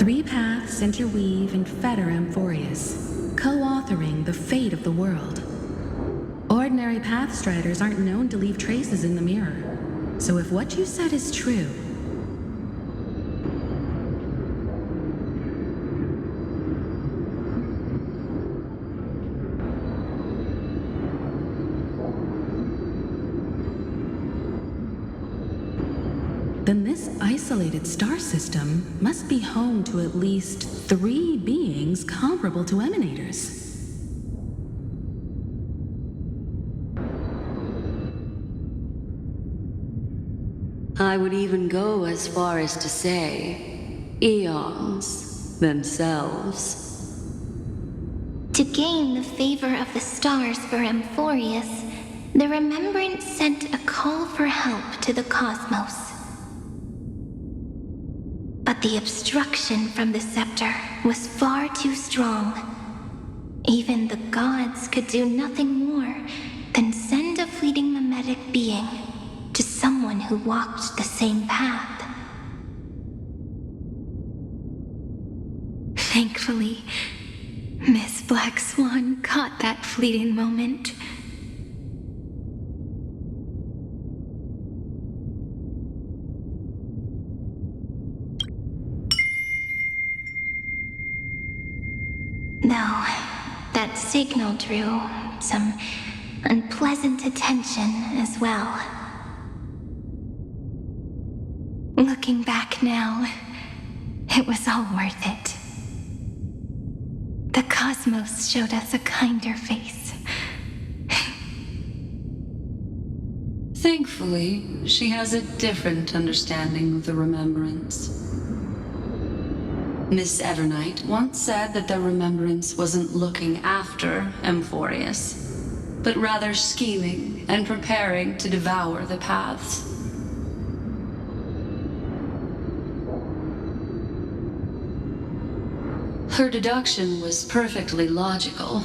Three paths interweave and fetter Amphorius, co-authoring the fate of the world. Ordinary pathstriders aren't known to leave traces in the mirror, so if what you said is true, then this isolated star system must be home to at least 3 beings comparable to emanators. I would even go as far as to say, eons themselves. To gain the favor of the stars for Amphorius, the Remembrance sent a call for help to the cosmos. But the obstruction from the scepter was far too strong. Even the gods could do nothing more than send a fleeting mimetic being to someone who walked the same path. Thankfully, Miss Black Swan caught that fleeting moment. Though that signal drew some unpleasant attention as well. Looking back now, it was all worth it. The cosmos showed us a kinder face. Thankfully, she has a different understanding of the Remembrance. Miss Evernight once said that the Remembrance wasn't looking after Amphorius, but rather scheming and preparing to devour the paths. Her deduction was perfectly logical,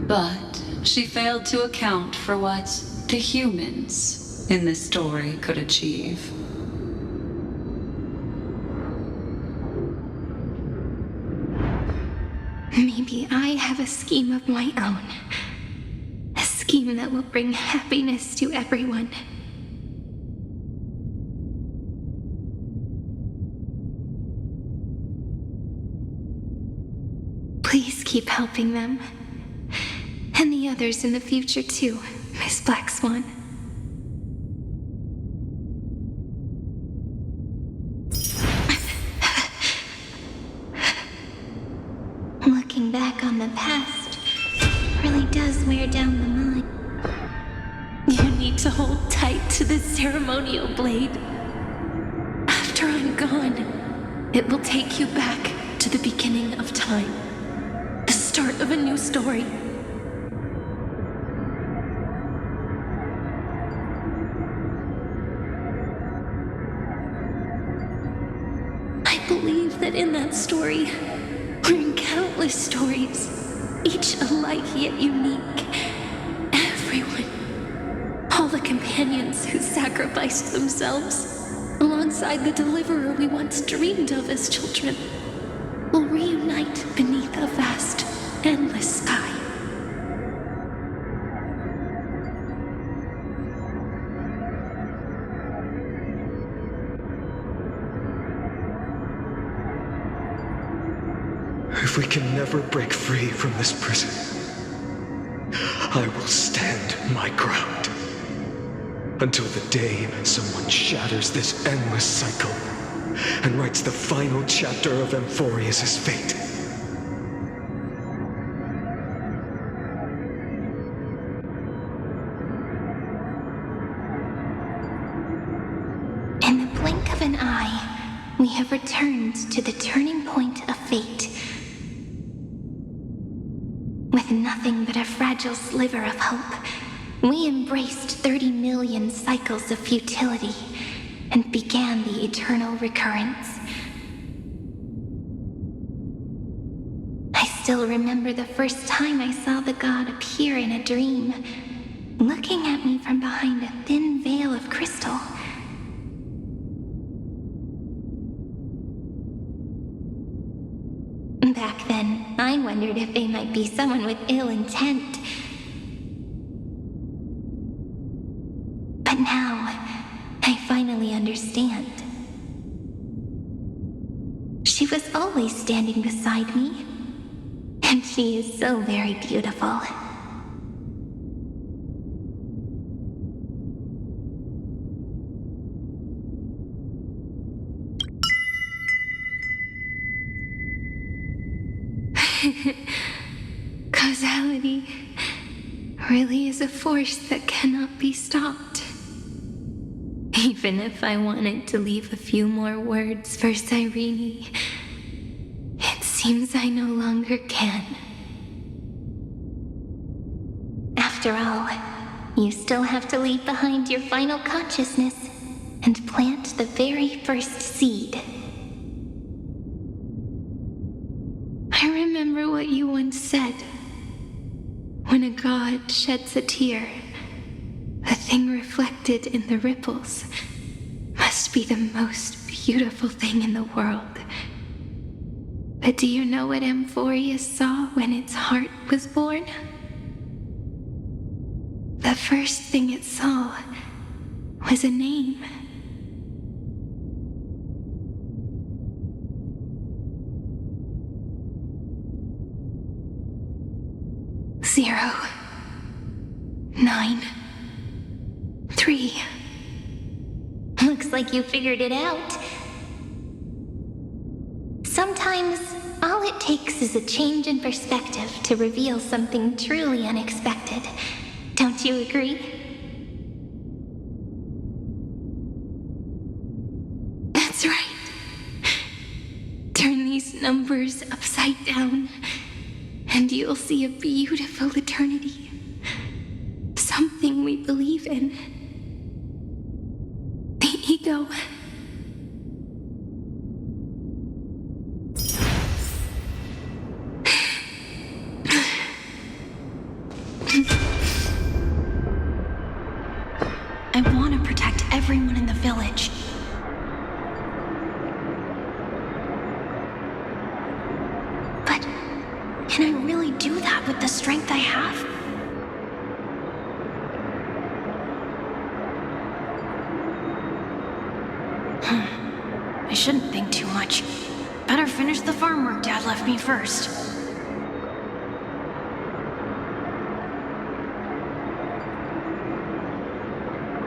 but she failed to account for what the humans in this story could achieve. Maybe I have a scheme of my own. A scheme that will bring happiness to everyone. Please keep helping them. And the others in the future too, Miss Black Swan. Looking back on the past really does wear down the mind. You need to hold tight to the ceremonial blade. After I'm gone, it will take you back to the beginning of time. The start of a new story. I believe that in that story, or in countless stories, each alike yet unique, everyone, all the companions who sacrificed themselves, alongside the deliverer we once dreamed of as children, will reunite beneath a vast, endless sky. If we can never break free from this prison, I will stand my ground until the day someone shatters this endless cycle and writes the final chapter of Amphorius' fate. In the blink of an eye, we have returned to the turning point of fate. With nothing but a fragile sliver of hope, we embraced 30 million cycles of futility and began the eternal recurrence. I still remember the first time I saw the god appear in a dream, looking at me from behind a thin veil of crystal. then I wondered if they might be someone with ill intent. But now, I finally understand. She was always standing beside me, and she is so very beautiful. Causality really is a force that cannot be stopped. Even if I wanted to leave a few more words for Cyrene, it seems I no longer can. After all, you still have to leave behind your final consciousness and plant the very first seed. I remember what you once said. When a god sheds a tear, the thing reflected in the ripples must be the most beautiful thing in the world. But do you know what Amphorius saw when its heart was born? The first thing it saw was a name. Zero, 9, 3. Looks like you figured it out. Sometimes, all it takes is a change in perspective to reveal something truly unexpected. Don't you agree? That's right. Turn these numbers upside down, and you'll see a beautiful eternity. Something we believe in. The ego. I want to protect everyone in the village. But can I really do that with the strength I have? I shouldn't think too much. Better finish the farm work Dad left me first.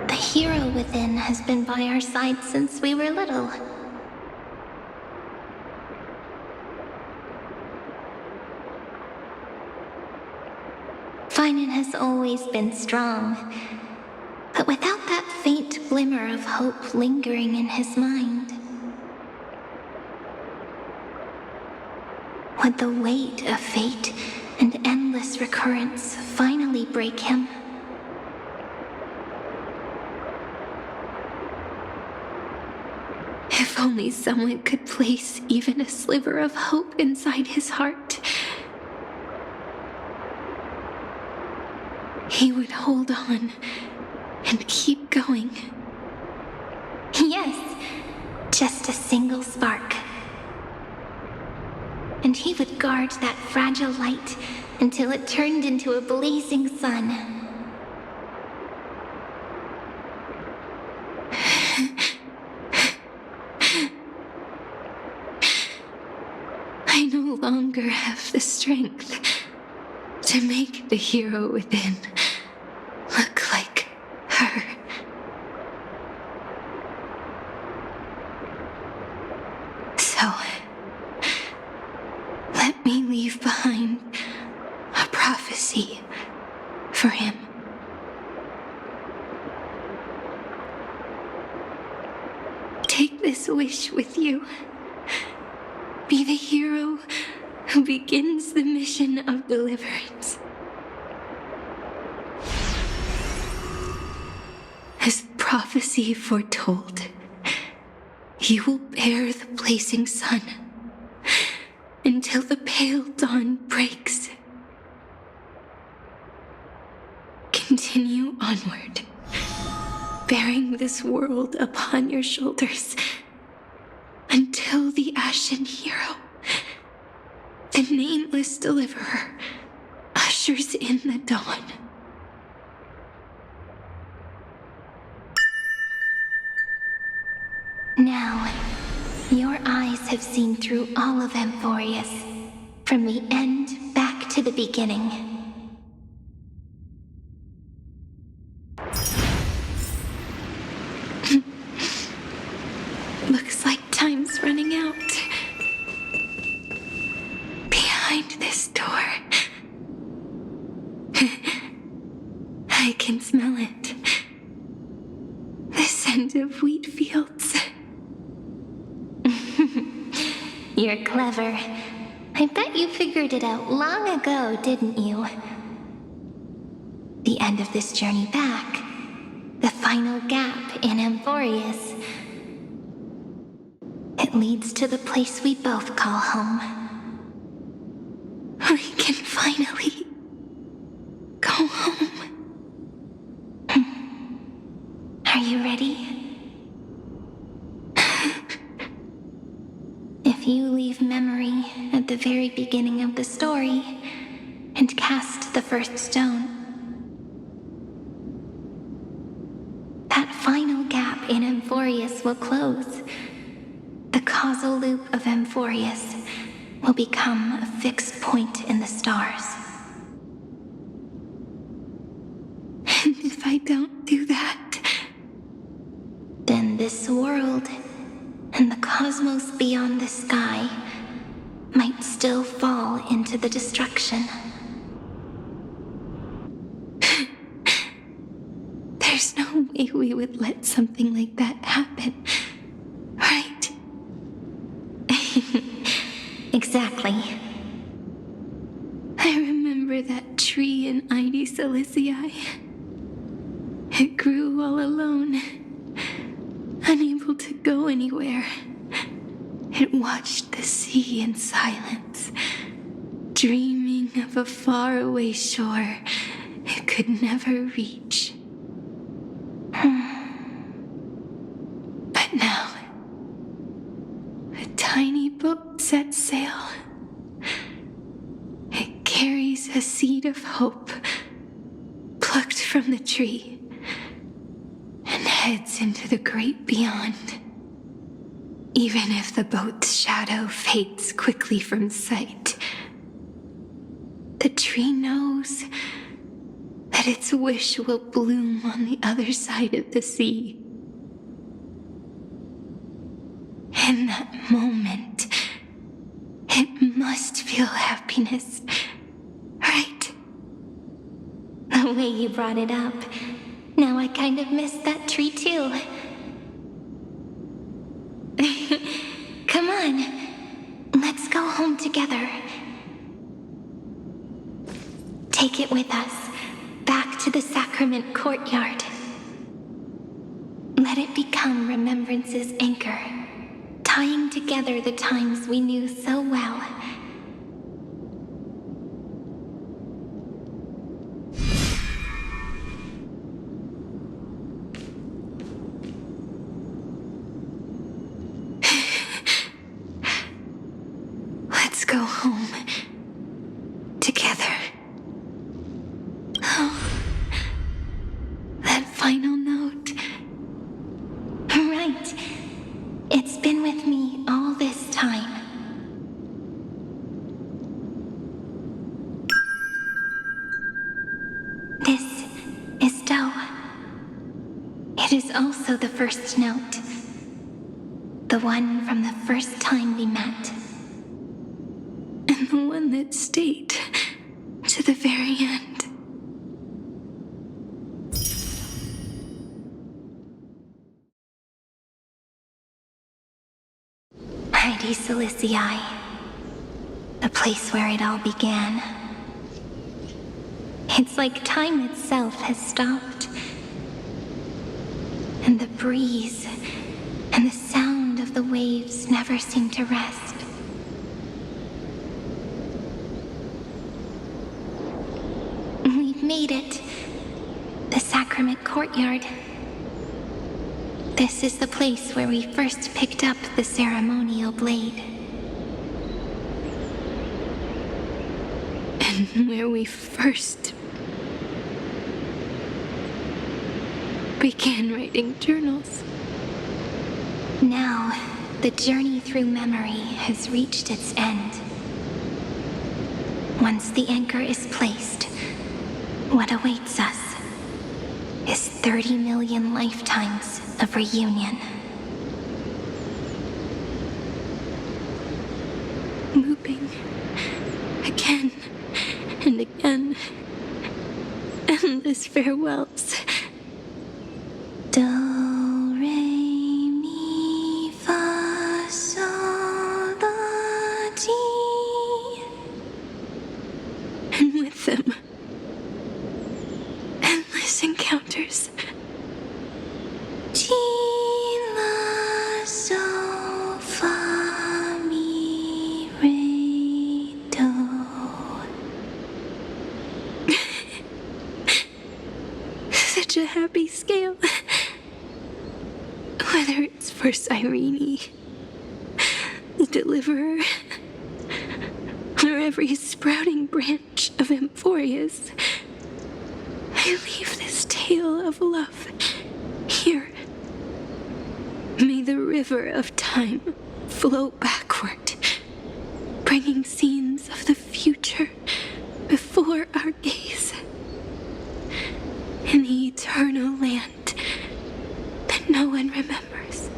The hero within has been by our side since we were little. Finan has always been strong, but without that faint glimmer of hope lingering in his mind. Would the weight of fate and endless recurrence finally break him? If only someone could place even a sliver of hope inside his heart. He would hold on and keep going. Yes, just a single spark. And he would guard that fragile light until it turned into a blazing sun. I no longer have the strength to make the hero within look like her. So, let me leave behind a prophecy for him. Take this wish with you. Be the hero who begins the mission of deliverance. As prophecy foretold, you will bear the blazing sun until the pale dawn breaks. Continue onward, bearing this world upon your shoulders until the Ashen Hero The nameless deliverer ushers in the dawn. Now, your eyes have seen through all of Amphorius, from the end back to the beginning. Looks like time's running out. Behind this door, I can smell it. The scent of wheat fields. You're clever. I bet you figured it out long ago, didn't you? The end of this journey back. The final gap in Amphorius. It leads to the place we both call home. We can finally go home. Are you ready? If you leave memory at the very beginning of the story and cast the first stone, that final gap in Amphorius will close. The causal loop of Amphorius will become a fixed point in the stars. And if I don't do that, then this world and the cosmos beyond the sky might still fall into the destruction. There's no way we would let something like that happen, right? Exactly. I remember that tree in Ide Silicii. It grew all alone, unable to go anywhere. It watched the sea in silence, dreaming of a faraway shore it could never reach. But now, a tiny boat sets sail. It carries a seed of hope, plucked from the tree, and heads into the great beyond. Even if the boat's shadow fades quickly from sight, the tree knows that its wish will bloom on the other side of the sea. In that moment, it must feel happiness, right? The way you brought it up, now I kind of miss that tree too. Come on, let's go home together. Take it with us, back to the sacrament courtyard. Let it become remembrance's anchor, tying together the times we knew so well. Let's go home together. Oh, that final note. Right. It's been with me all this time. This is Doe. It is also the first note. The one from the first time we met. And the one that stayed to the very end. Ide Silicii, the place where it all began. It's like time itself has stopped. And the breeze and the sound of the waves never seem to rest. We've made it. The sacrament courtyard. This is the place where we first picked up the ceremonial blade. And where we first began writing journals. Now, the journey through memory has reached its end. Once the anchor is placed, what awaits us is 30 million lifetimes of reunion. Looping again and again. Endless farewells. Do, re, mi, fa, sol, la, ti. And with them, endless encounters. Ti, la, sol, fa, mi, re, do. Such a happy scale. Whether it's for Cyrene, the Deliverer, or every sprouting branch of Amphorius, I leave this tale of love here. May the river of time flow backward, bringing scenes of the future before our gaze. In the eternal land that no one remembers.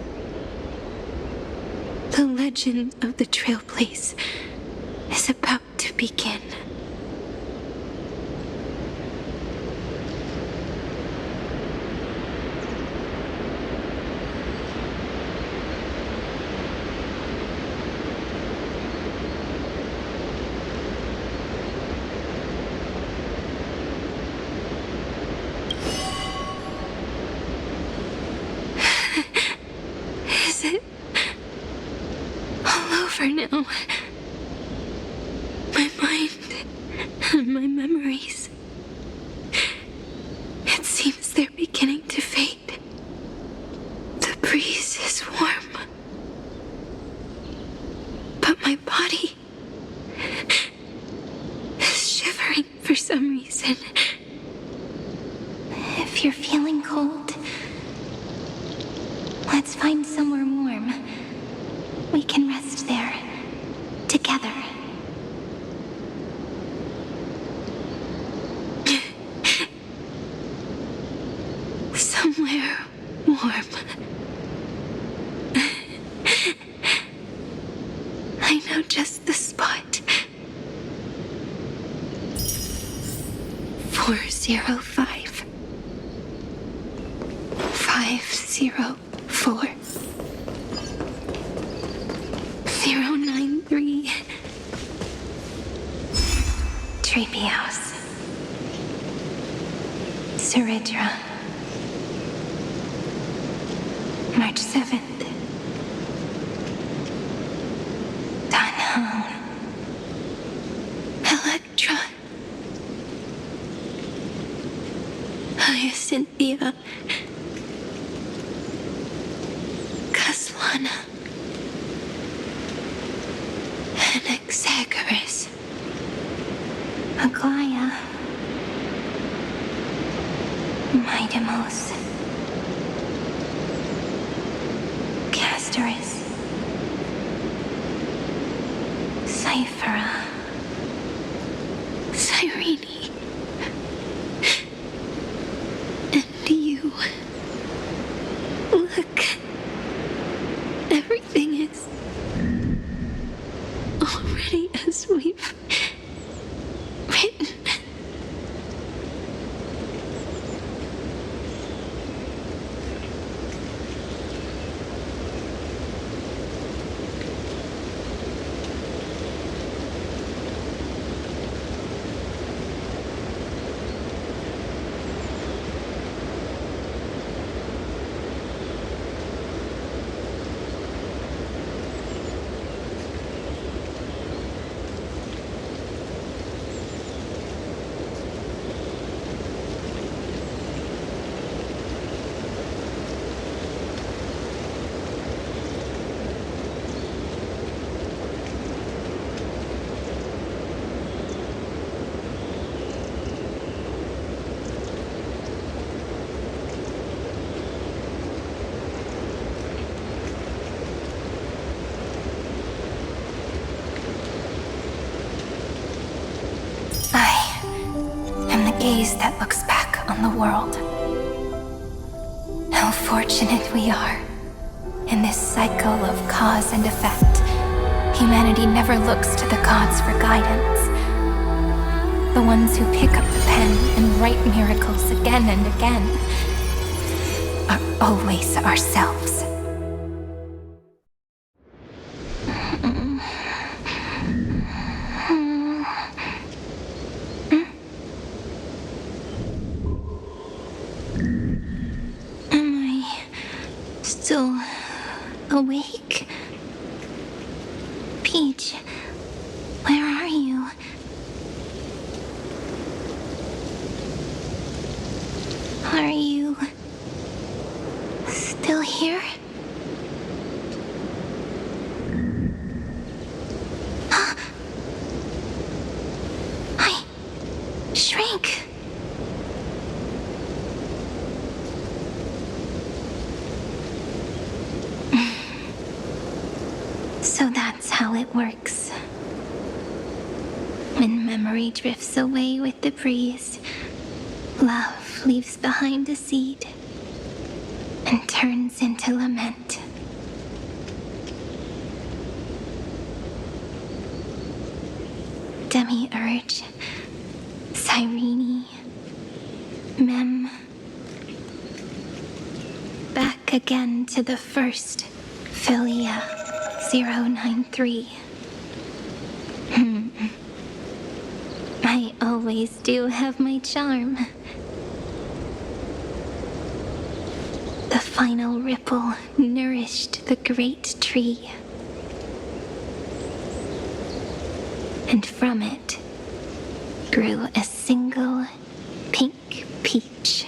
The legend of the Trailblaze is about to begin. Is it all over now? My mind and my memories. It seems they're beginning to fade. The breeze is warm. But my body is shivering for some reason. If you're feeling cold, let's find somewhere warm. We can rest there, together. Somewhere warm. I know just the spot. 405. 504. 093. Treehouse. Seridra. March 7th. Dunhound. Electra. Hyacinthia. Caslana. Anaxagoras. Aglaya. Midemos. Castorus. Cyphera. Cyrene. And you. Look. Everything is already as we've written. gaze that looks back on the world. How fortunate we are. In this cycle of cause and effect, humanity never looks to the gods for guidance. The ones who pick up the pen and write miracles again and again are always ourselves. Still awake? Peach, where are you? Are you still here? I shrank. So that's how it works. When memory drifts away with the breeze, love leaves behind a seed and turns into lament. Demiurge, Cyrene, Mem. Back again to the first Philia 093. I always do have my charm. The final ripple nourished the great tree. And from it grew a single pink peach.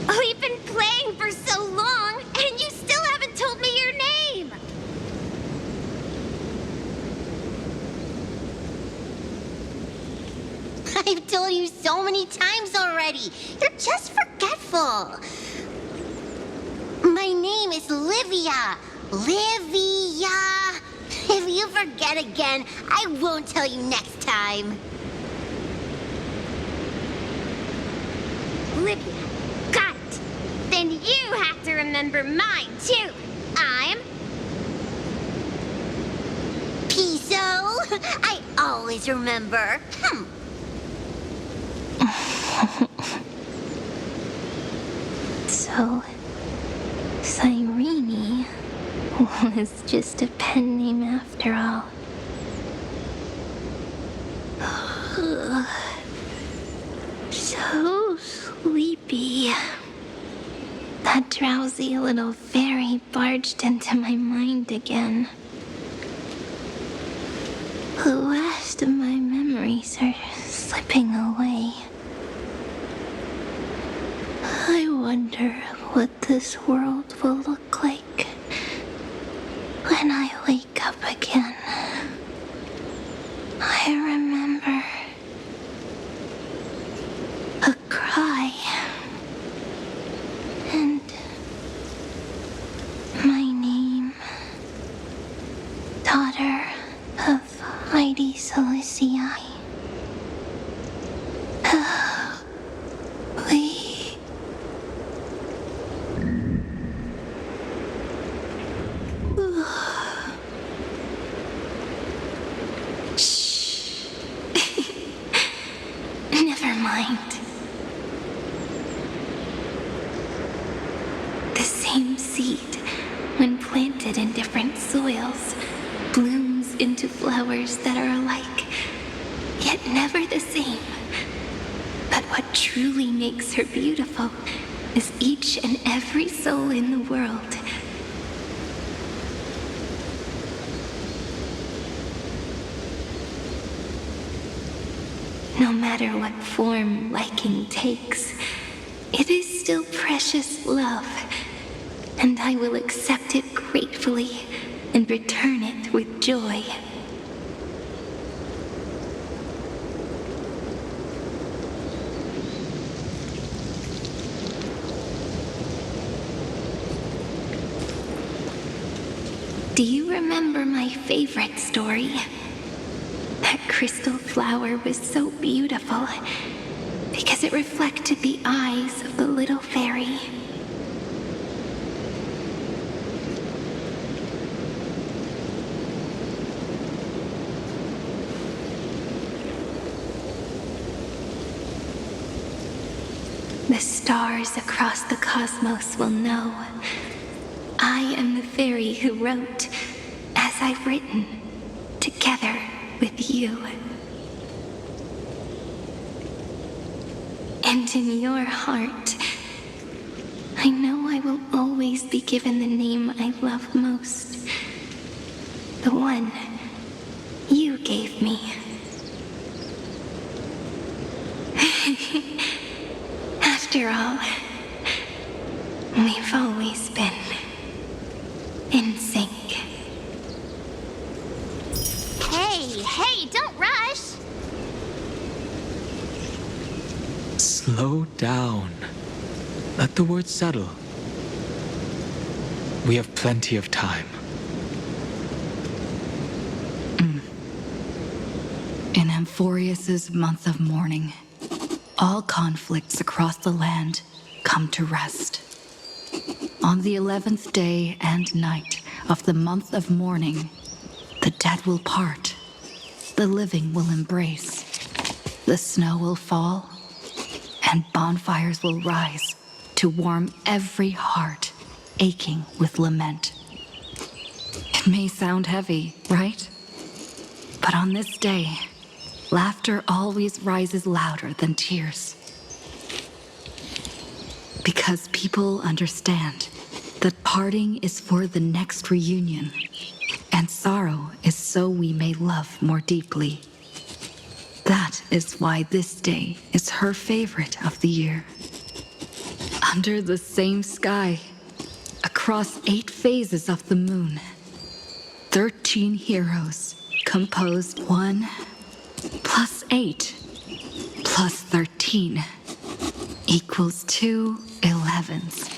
We've been playing for so long, and you still haven't told me your name! I've told you so many times already. You're just forgetful. My name is Livia. Livia. If you forget again, I won't tell you next time. Livia. Got it. Then you have to remember mine, too. I'm... Piso. I always remember. So, Cyrene was just a pen name after all. So sleepy. That drowsy little fairy barged into my mind again. The last of my memories are slipping away. I wonder what this world will look like when I wake up again. I remember a cry and my name, daughter of Heidi Celestii. Never mind. The same seed, when planted in different soils, blooms into flowers that are alike, yet never the same. But what truly makes her beautiful is each and every soul in the world. No matter what form liking takes, it is still precious love, and I will accept it gratefully and return it with joy. Do you remember my favorite story? That crystal flower was so beautiful, because it reflected the eyes of the little fairy. The stars across the cosmos will know I am the fairy who wrote as I've written, together with you. And in your heart, I know I will always be given the name I love most. The one you gave me. After all, we've always been in sync. Hey, don't rush! Slow down. Let the words settle. We have plenty of time. In Amphorius's month of mourning, all conflicts across the land come to rest. On the 11th day and night of the month of mourning, the dead will part, the living will embrace, the snow will fall, and bonfires will rise to warm every heart aching with lament. It may sound heavy, right? But on this day, laughter always rises louder than tears. Because people understand that parting is for the next reunion, and sorrow is so we may love more deeply. That is why this day is her favorite of the year. Under the same sky, across 8 phases of the moon, 13 heroes composed 1 plus 8 plus 13 equals 2 11s.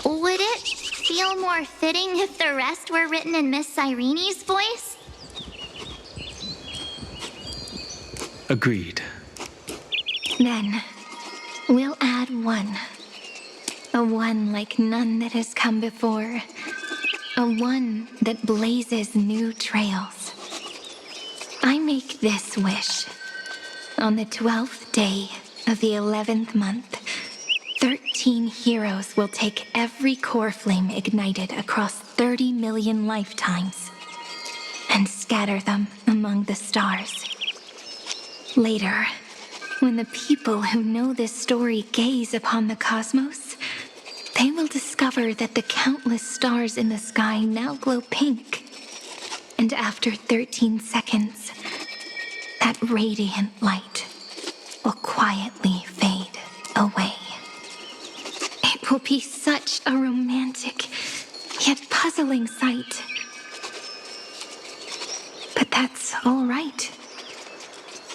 Would it feel more fitting if the rest were written in Miss Cyrene's voice? Agreed. Then, we'll add 1. A 1 like none that has come before. A 1 that blazes new trails. I make this wish. On the 12th day of the 11th month, 13 heroes will take every core flame ignited across 30 million lifetimes and scatter them among the stars. Later, when the people who know this story gaze upon the cosmos, they will discover that the countless stars in the sky now glow pink. And after 13 seconds, that radiant light will quietly fade away. It will be such a romantic, yet puzzling sight. But that's all right.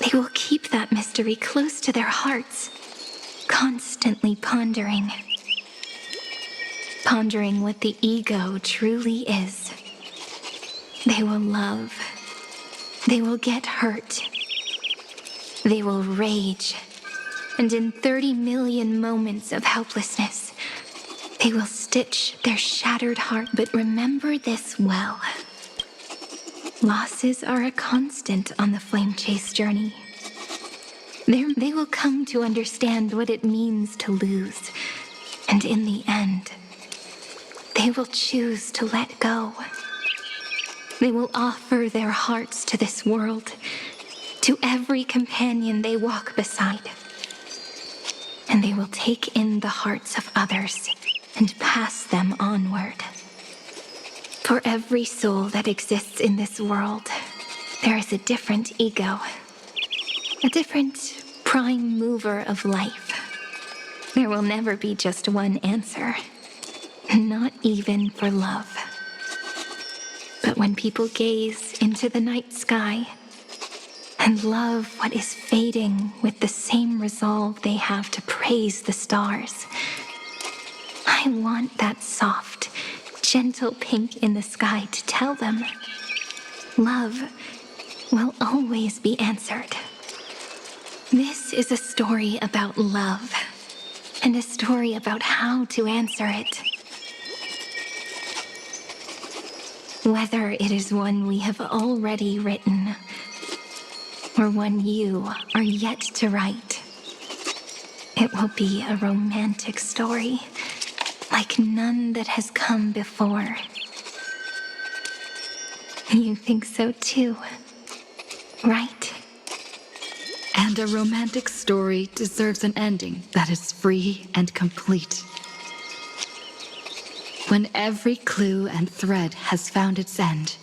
They will keep that mystery close to their hearts, constantly pondering. Pondering what the ego truly is. They will love. They will get hurt. They will rage. And in 30 million moments of helplessness, they will stitch their shattered heart. But remember this well. Losses are a constant on the flame chase journey. They will come to understand what it means to lose. And in the end, they will choose to let go. They will offer their hearts to this world, to every companion they walk beside. And they will take in the hearts of others and pass them onward. For every soul that exists in this world, there is a different ego, a different prime mover of life. There will never be just one answer, not even for love. But when people gaze into the night sky and love what is fading with the same resolve they have to praise the stars, I want that soft, gentle pink in the sky to tell them love will always be answered. This is a story about love, and a story about how to answer it. Whether it is one we have already written, or one you are yet to write, it will be a romantic story, like none that has come before. You think so too, right? And a romantic story deserves an ending that is free and complete. When every clue and thread has found its end,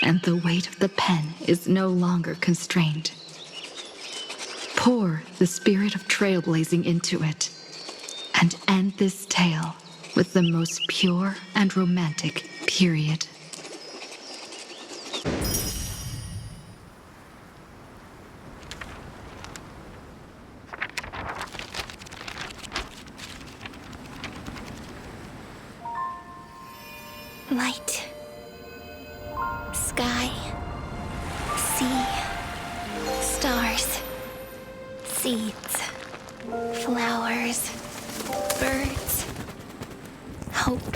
and the weight of the pen is no longer constrained. Pour the spirit of trailblazing into it, and end this tale with the most pure and romantic period. Light, sky, sea, stars, seeds, flowers, birds, hope,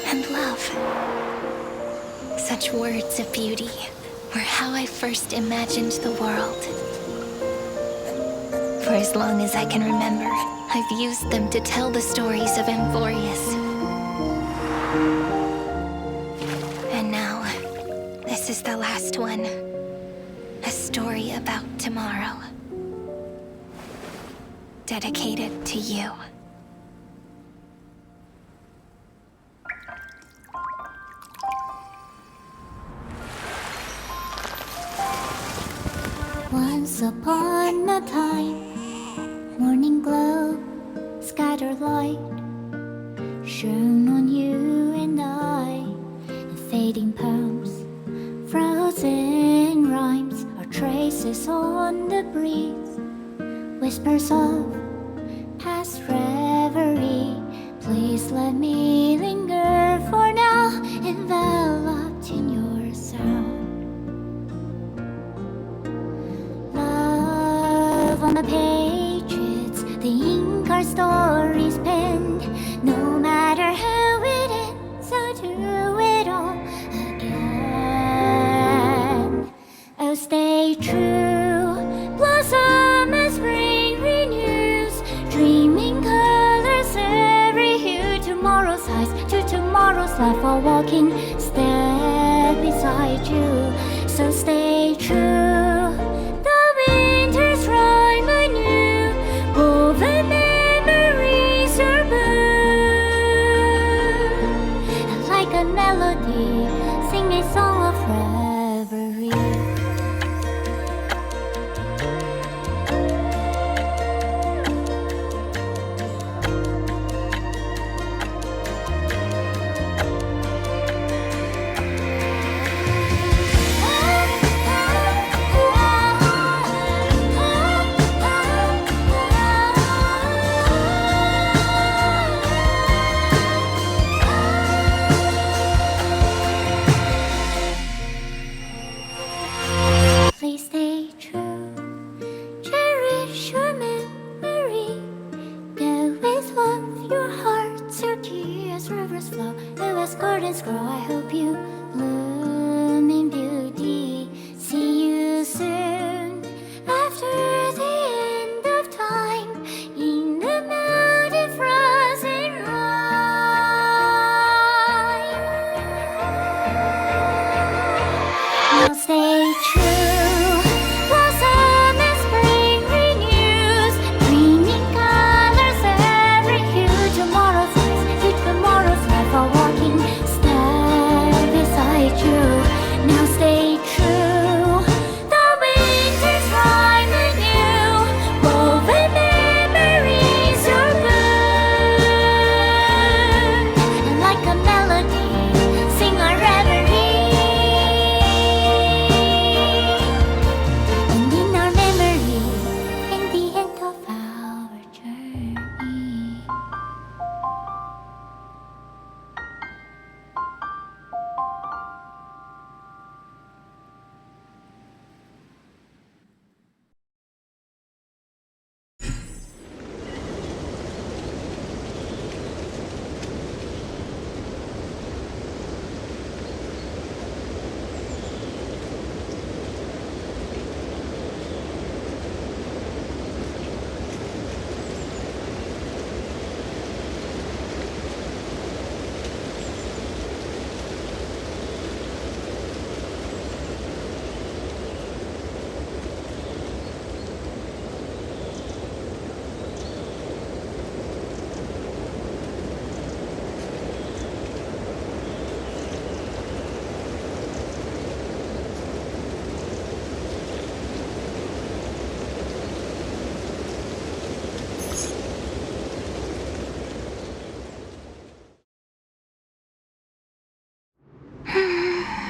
and love. Such words of beauty were how I first imagined the world. For as long as I can remember, I've used them to tell the stories of Amphorius. And now, this is the last one. A story about tomorrow. Dedicated to you. Once upon a time, morning glow, scattered light, shone on you and I, in fading poems, frozen rhymes, or traces on the breeze, whispers of past reverie. Please let me linger for now, enveloped in your sound. Love on the pages, the ink our stories penned. No matter how it ends, I'll do it all again. Oh, stay true, blossom as spring renews, dreaming colors every hue. Tomorrow's eyes to tomorrow's life, while walking step beside you. So stay true, the winter's rhyme anew, woven memories are blue. And like a melody, sing a song of reverie. Please stay true, cherish your memory. Go with love, your heart's your key as rivers flow, as gardens grow. I hope you bloom in beauty. See you soon, after the end of time, in the mountain frozen rime. Now stay true, blossom as spring renews, dreaming colors every hue. Tomorrow's eyes, to tomorrow's life, while walking step beside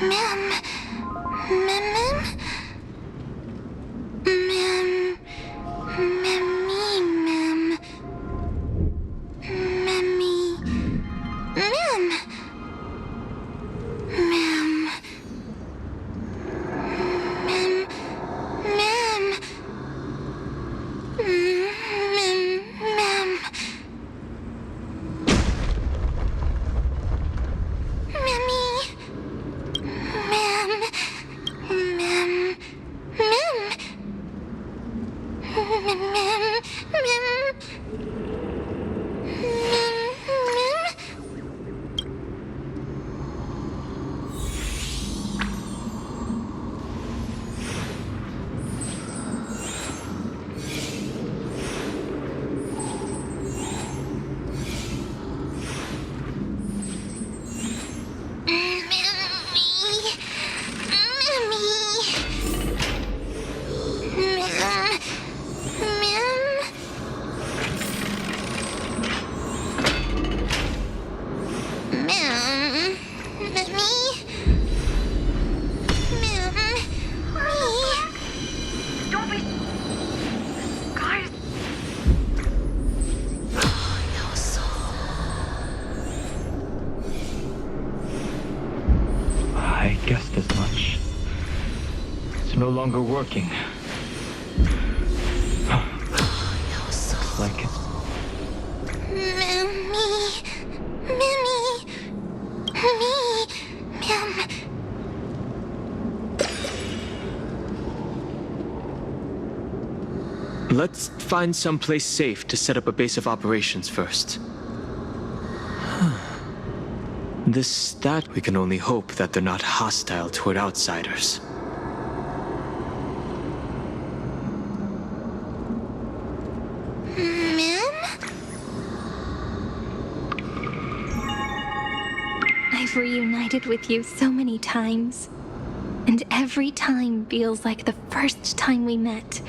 Ma'am. Ma'am. Ma'am. Mammy, ma'am. Mammy. Ma'am. Ma'am. Ma'am. Ma'am. Ma'am. Mammy. Ma'am. Ma'am. Ma'am. I guessed as much. It's no longer working. Looks like it's... Let's find someplace safe to set up a base of operations first. That, we can only hope that they're not hostile toward outsiders. I've reunited with you so many times, and every time feels like the first time we met.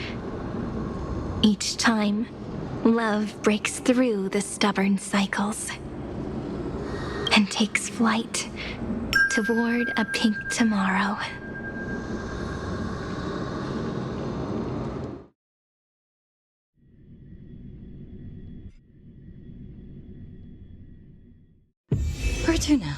Each time, love breaks through the stubborn cycles and takes flight toward a pink tomorrow. Where to now?